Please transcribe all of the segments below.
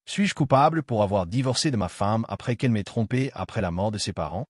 Suis-je coupable pour avoir divorcé de ma femme après qu'elle m'ait trompé après la mort de ses parents?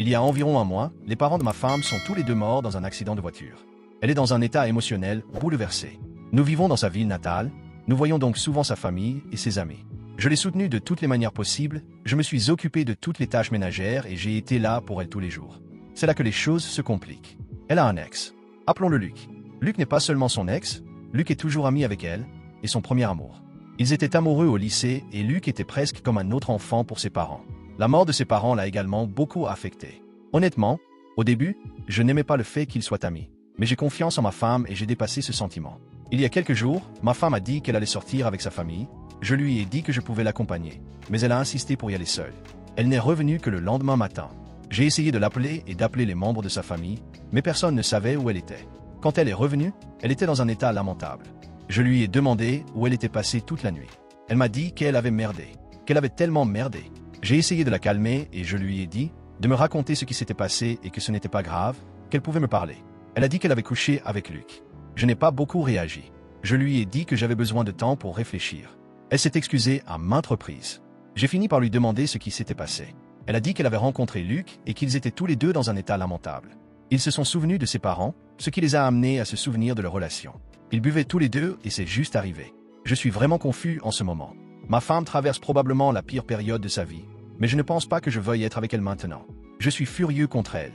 Il y a environ un mois, les parents de ma femme sont tous les deux morts dans un accident de voiture. Elle est dans un état émotionnel bouleversé. Nous vivons dans sa ville natale, nous voyons donc souvent sa famille et ses amis. Je l'ai soutenue de toutes les manières possibles, je me suis occupé de toutes les tâches ménagères et j'ai été là pour elle tous les jours. C'est là que les choses se compliquent. Elle a un ex. Appelons-le Luc. Luc n'est pas seulement son ex, Luc est toujours ami avec elle, et son premier amour. Ils étaient amoureux au lycée et Luc était presque comme un autre enfant pour ses parents. La mort de ses parents l'a également beaucoup affecté. Honnêtement, au début, je n'aimais pas le fait qu'ils soient amis. Mais j'ai confiance en ma femme et j'ai dépassé ce sentiment. Il y a quelques jours, ma femme a dit qu'elle allait sortir avec sa famille. Je lui ai dit que je pouvais l'accompagner, mais elle a insisté pour y aller seule. Elle n'est revenue que le lendemain matin. J'ai essayé de l'appeler et d'appeler les membres de sa famille, mais personne ne savait où elle était. Quand elle est revenue, elle était dans un état lamentable. Je lui ai demandé où elle était passée toute la nuit. Elle m'a dit qu'elle avait merdé, qu'elle avait tellement merdé. J'ai essayé de la calmer et je lui ai dit de me raconter ce qui s'était passé et que ce n'était pas grave, qu'elle pouvait me parler. Elle a dit qu'elle avait couché avec Luc. Je n'ai pas beaucoup réagi. Je lui ai dit que j'avais besoin de temps pour réfléchir. Elle s'est excusée à maintes reprises. J'ai fini par lui demander ce qui s'était passé. Elle a dit qu'elle avait rencontré Luc et qu'ils étaient tous les deux dans un état lamentable. Ils se sont souvenus de ses parents, ce qui les a amenés à se souvenir de leur relation. Ils buvaient tous les deux et c'est juste arrivé. Je suis vraiment confus en ce moment. Ma femme traverse probablement la pire période de sa vie, mais je ne pense pas que je veuille être avec elle maintenant. Je suis furieux contre elle.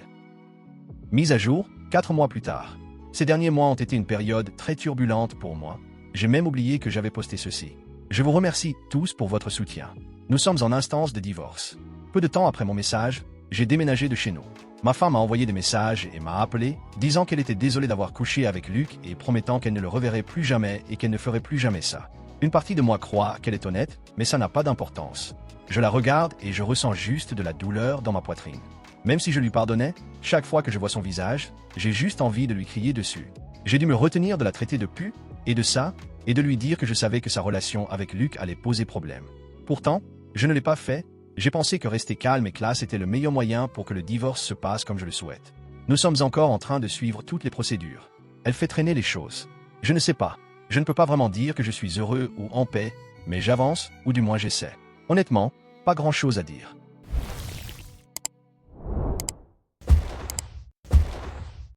Mise à jour, 4 mois plus tard. Ces derniers mois ont été une période très turbulente pour moi. J'ai même oublié que j'avais posté ceci. Je vous remercie tous pour votre soutien. Nous sommes en instance de divorce. Peu de temps après mon message, j'ai déménagé de chez nous. Ma femme m'a envoyé des messages et m'a appelé, disant qu'elle était désolée d'avoir couché avec Luc et promettant qu'elle ne le reverrait plus jamais et qu'elle ne ferait plus jamais ça. Une partie de moi croit qu'elle est honnête, mais ça n'a pas d'importance. Je la regarde et je ressens juste de la douleur dans ma poitrine. Même si je lui pardonnais, chaque fois que je vois son visage, j'ai juste envie de lui crier dessus. J'ai dû me retenir de la traiter de pu, et de ça, et de lui dire que je savais que sa relation avec Luc allait poser problème. Pourtant, je ne l'ai pas fait, j'ai pensé que rester calme et classe était le meilleur moyen pour que le divorce se passe comme je le souhaite. Nous sommes encore en train de suivre toutes les procédures. Elle fait traîner les choses. Je ne sais pas, je ne peux pas vraiment dire que je suis heureux ou en paix, mais j'avance, ou du moins j'essaie. Honnêtement, pas grand-chose à dire.